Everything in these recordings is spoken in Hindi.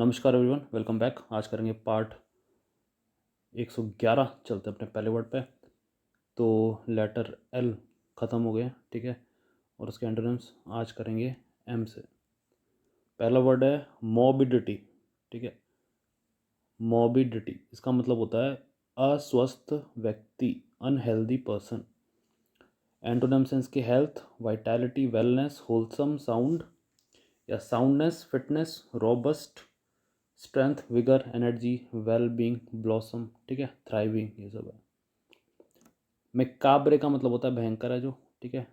नमस्कार एवरीवन, वेलकम बैक। आज करेंगे पार्ट 111। चलते हैं अपने पहले वर्ड पे। तो लेटर एल ख़त्म हो गया, ठीक है, और उसके एंटोनिम्स आज करेंगे एम से। पहला वर्ड है मॉर्बिडिटी, ठीक है। मॉर्बिडिटी इसका मतलब होता है अस्वस्थ व्यक्ति, अनहेल्दी पर्सन। एंटोनिम्स इसके health, vitality, wellness, wholesome, sound या soundness, fitness, robust, strength, vigour, energy, well being, blossom, ठीक है, थ्राइविंग, ये सब है। मैकाब्रे का मतलब होता है भयंकर है जो, ठीक है।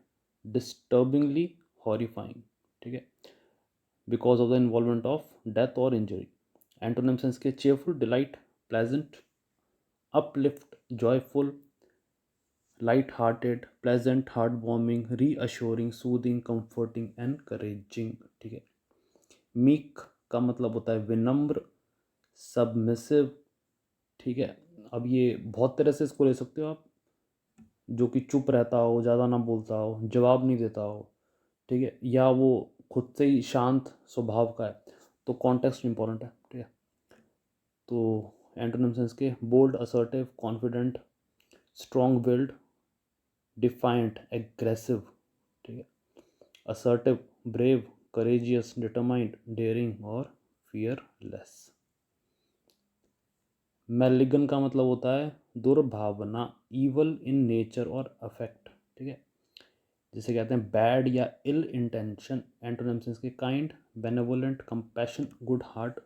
डिस्टर्बिंगली हॉरिफाइंग, ठीक है, because of the involvement of death और इंजरी। एंटोनिम्स इसके cheerful, delight, pleasant, uplift, joyful, light hearted, pleasant, heart warming, reassuring, soothing, comforting, encouraging, ठीक है। मीक का मतलब होता है विनम्र, सबमिसिव, ठीक है। अब ये बहुत तरह से इसको ले सकते हो आप, जो कि चुप रहता हो, ज़्यादा ना बोलता हो, जवाब नहीं देता हो, ठीक है, या वो खुद से ही शांत स्वभाव का है। तो कॉन्टेक्स्ट इंपॉर्टेंट है, ठीक है। तो एंटोनिम्स इसके bold, assertive, confident, strong willed, defiant, aggressive, ठीक है। Assertive, brave, courageous, determined, daring और फियरलेस। मैलिगन का मतलब होता है दुर्भावना, ईवल इन नेचर और अफेक्ट, ठीक है, जिसे कहते हैं बैड या इल इंटेंशन। एंटोनिम्स इसके kind, benevolent, compassion, good heart.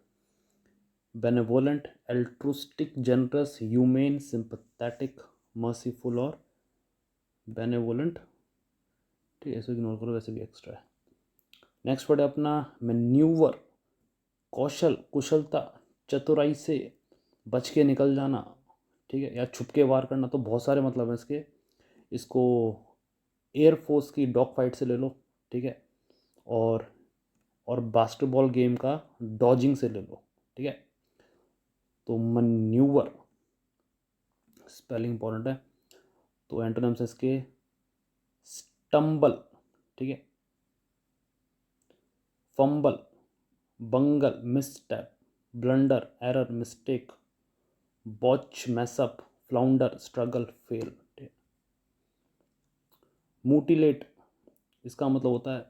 Benevolent, altruistic, generous, humane, sympathetic, merciful और बेनेवोलेंट, ठीक है, इसको इग्नोर करो, वैसे भी एक्स्ट्रा है। नेक्स्ट वर्ड है अपना मैन्यूवर, कौशल, कुशलता, चतुराई से बच के निकल जाना, ठीक है, या छुप के वार करना। तो बहुत सारे मतलब हैं इसके। इसको एयरफोर्स की डॉग फाइट से ले लो, ठीक है, और बास्केटबॉल गेम का डॉजिंग से ले लो, ठीक है। तो मन्यूवर स्पेलिंग इंपॉर्टेंट है। तो एंटोनिम्स है इसके स्टम्बल, ठीक है, fumble, bungle, misstep, blunder, error, mistake, botch, mess up, flounder, struggle, fail, ठीक है। म्यूटिलेट इसका मतलब होता है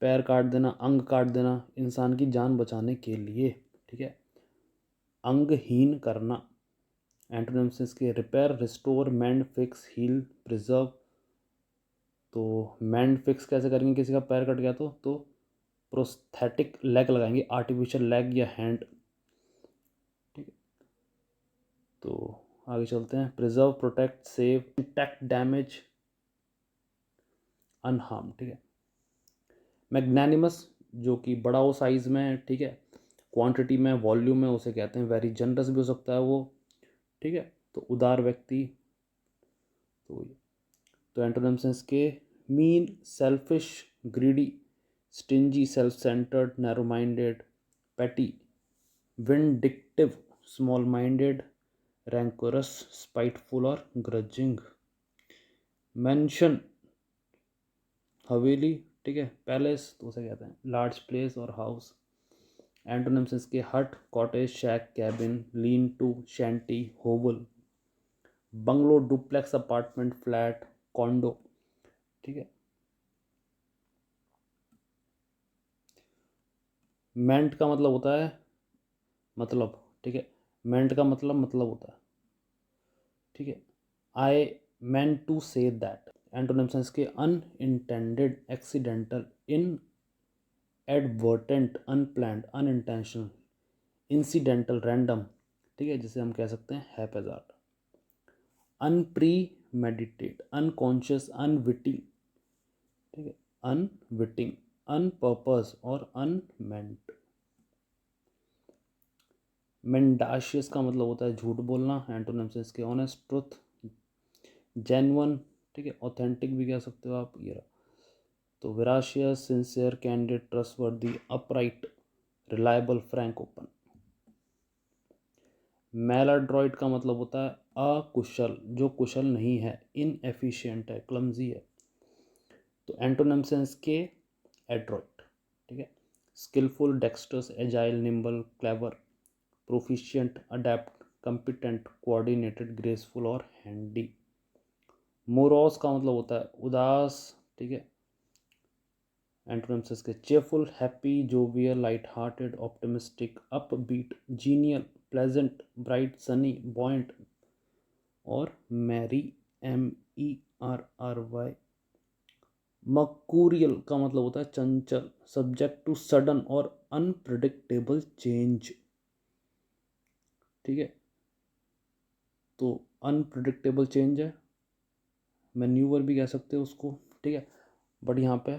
पैर काट देना, अंग काट देना इंसान की जान बचाने के लिए, ठीक है। अंगहीन करना। एंटोनिम्स इसके रिपेयर, रिस्टोर, मेंड, फिक्स, हील, प्रिजर्व। तो मेंड फिक्स कैसे करेंगे, किसी का पैर कट गया तो प्रोस्थेटिक लेग लगाएंगे, आर्टिफिशियल लेग या हैंड, ठीक है। तो आगे चलते हैं। Preserve, protect, save, intact, damage, unharm, ठीक है। मैग्नानिमस जो कि बड़ा हो साइज में, ठीक है, क्वांटिटी में, वॉल्यूम में, उसे कहते हैं वेरी जनरस भी हो सकता है वो, ठीक है। तो उदार व्यक्ति। तो एंटोनिम्स हैं इसके mean, selfish, greedy, stingy, self centred, narrow minded, पेटी, विंडिक्टिव, स्मॉल माइंडेड, रैंकोरस, स्पाइटफुल और ग्रजिंग। मेंशन हवेली, ठीक है, पैलेस, तो उसे कहते हैं लार्ज प्लेस और हाउस। एंटोनिम्स इसके hut, cottage, shack, cabin, lean to, shanty, hovel, bungalow, duplex, apartment, flat, condo, ठीक है। मेंट का मतलब होता है मतलब, ठीक है, मेंट का मतलब होता है, ठीक है। I meant to say that. Antonyms इसके unintended, accidental, inadvertent, unplanned, unintentional, incidental, random, ठीक है, जिसे हम कह सकते हैं हैप्पैजार्ड। अनप्री मेडिटेट, अनकॉन्शियस, अनविटिंग, ठीक है, अनविटिंग, अनपर्पस और अनमेंट। मेंडाशियस का मतलब होता है झूठ बोलना। एंटोनिम्स इसके ऑनेस्ट, ट्रुथ, जेन्युइन, ठीक है, ऑथेंटिक भी कह सकते हो आप, ये रहा। तो veracious, sincere, candid, trustworthy, upright, reliable, frank, open. Maladroit का मतलब होता है अकुशल, जो कुशल नहीं है, इनएफिशिएंट है, क्लमजी है। तो एंटोनिम्स हैं इसके एड्रॉइट, ठीक है, skilful, dexterous, agile, nimble, clever, proficient, adept, competent, coordinated, graceful और हैंडी। मोरॉस का मतलब होता है उदास, ठीक है। एंटोनिम्स इसके cheerful, happy, jovial, light hearted, optimistic, upbeat, genial, pleasant, bright, sunny, buoyant और मैरी, MERRY। मर्कूरियल का मतलब होता है चंचल, सब्जेक्ट टू सडन और अनप्रिडिक्टेबल चेंज, ठीक है। तो अनप्रिडिक्टेबल चेंज है, मैन्यूवर भी कह सकते हो उसको, ठीक है। बट यहाँ पे,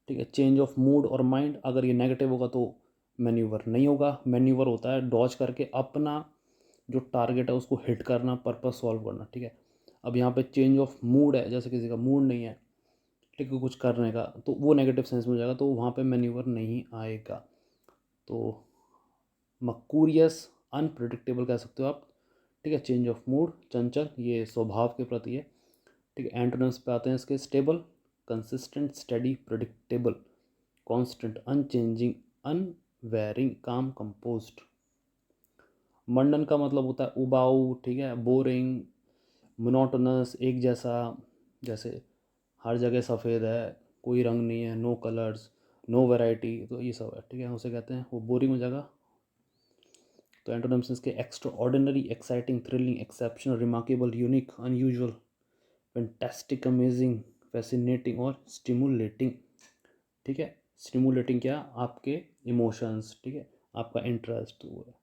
ठीक है, चेंज ऑफ मूड और माइंड, अगर ये नेगेटिव होगा तो मैन्यूवर नहीं होगा। मैन्यूवर होता है डॉज करके अपना जो टारगेट है उसको हिट करना, पर्पस सॉल्व करना, ठीक है। अब यहाँ पे चेंज ऑफ मूड है, जैसे किसी का मूड नहीं है, ठीक है, कुछ करने का, तो वो नेगेटिव सेंस में हो जाएगा, तो वहाँ पे मैन्यूवर नहीं आएगा। तो मर्कूरियस अनप्रिडिक्टेबल कह सकते हो आप, ठीक है। चेंज ऑफ मूड, चंचल, ये स्वभाव के प्रति है, ठीक है। एंटोनिम्स पे आते हैं इसके, stable, consistent, study, predictable, constant, unchanging, unvarying, काम, कंपोज्ड। मंडन का मतलब होता है उबाऊ, ठीक है, बोरिंग, मोनोटोनस, एक जैसा, जैसे हर जगह सफ़ेद है, कोई रंग नहीं है, नो कलर्स, नो वैरायटी, तो ये सब है, ठीक है, उसे कहते हैं, वो बोरिंग हो जाएगा। तो एंटोनिम्स इसके extra ordinary, exciting, thrilling, exceptional, remarkable, unique, unusual, fantastic, amazing, fascinating और स्टिमुलेटिंग, ठीक है। स्टिमुलेटिंग क्या, आपके इमोशंस, ठीक है, आपका इंटरेस्ट, वो है।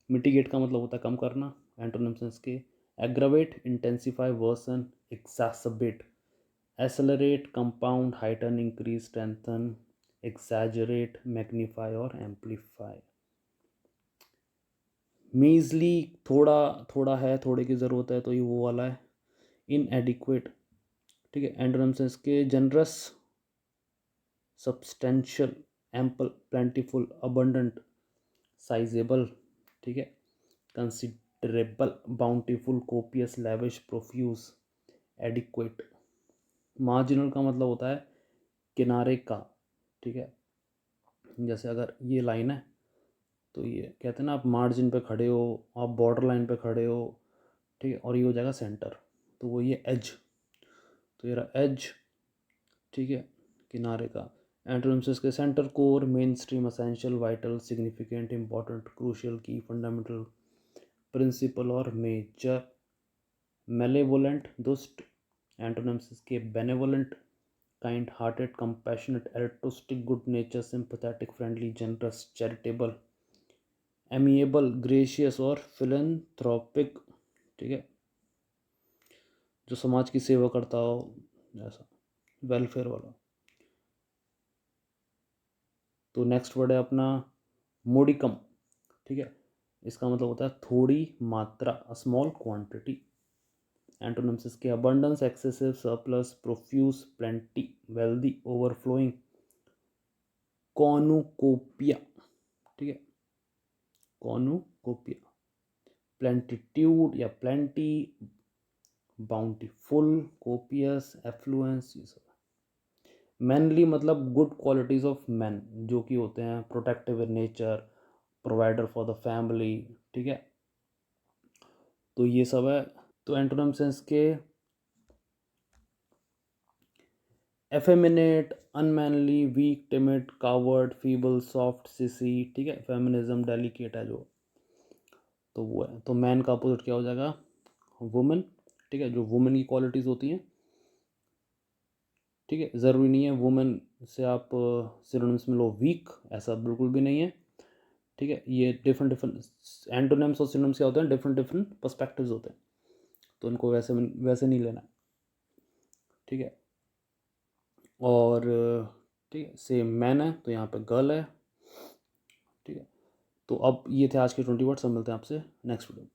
मिटिगेट का मतलब होता है कम करना। एंटोनिम्स इसके, aggravate, intensify, worsen, exacerbate, accelerate, compound, heighten, increase, strengthen, exaggerate, magnify और एम्पलीफाई। मीजली, थोड़ा, थोड़ा है, थोड़े की ज़रूरत है, तो ये वो वाला है। इनएडिक्वेट, ठीक है। एंटोनिम्स इसके, generous, substantial, ample, plentiful, abundant, sizeable, ठीक है, considerable, bountiful, copious, lavish, profuse, adequate. Marginal का मतलब होता है किनारे का, ठीक है। जैसे अगर ये लाइन है, तो ये कहते हैं ना, आप मार्जिन पे खड़े हो, आप बॉर्डर लाइन पे खड़े हो, ठीक है, और ये हो जाएगा सेंटर, तो वो ये एज, तो ये रहा एज, ठीक है, किनारे का। एंटोनिम्स के, centre, core, mainstream, essential, vital, significant, important, crucial, key, fundamental, principal और मेजर। मेलेवोलेंट, दुष्ट। एंटोनिम्स के, benevolent, kind hearted, compassionate, altruistic, good nature, sympathetic, friendly, generous, charitable, amiable, gracious और फिलैंथ्रोपिक, ठीक है, जो समाज की सेवा करता हो, ऐसा वेलफेयर वाला। तो नेक्स्ट वर्ड है अपना मोडिकम, ठीक है, इसका मतलब होता है थोड़ी मात्रा, अ स्मॉल क्वांटिटी। एंटोनिम्स इसके, abundance, excessive, surplus, profuse, plenty, wealthy, overflowing, cornucopia, ठीक है, कॉनुकोपिया, प्लेंटिट्यूड या प्लेंटी, बाउंटीफुल, कोपियस, एफ्लुएंस, ये सब। मैनली मतलब गुड क्वालिटीज ऑफ मैन, जो कि होते हैं protective in nature, provider for the family, ठीक है, तो ये सब है। तो एंटोनिम्स हैं इसके, effeminate, unmanly, weak, timid, coward, feeble, soft, sissy, ठीक है, फेमिनिज्म, डेलिकेट है जो, तो वो है। तो मैन का अपोजिट क्या हो जाएगा, वुमेन, ठीक है, जो वुमेन की क्वालिटीज़ होती हैं, ठीक है। ज़रूरी नहीं है वुमेन से आप सिनोनिम्स में लो वीक, ऐसा बिल्कुल भी नहीं है, ठीक है। ये डिफरेंट डिफरेंट एंटोनिम्स और सिनोनिम्स क्या होते हैं, डिफरेंट डिफरेंट पर्सपेक्टिव्स होते हैं, तो उनको वैसे वैसे नहीं लेना, ठीक है। और ठीक है, सेम मैन है तो यहाँ पे गर्ल है, ठीक है। तो अब ये थे आज के 20 वर्ड्स, हम मिलते हैं आपसे नेक्स्ट वीडियो में।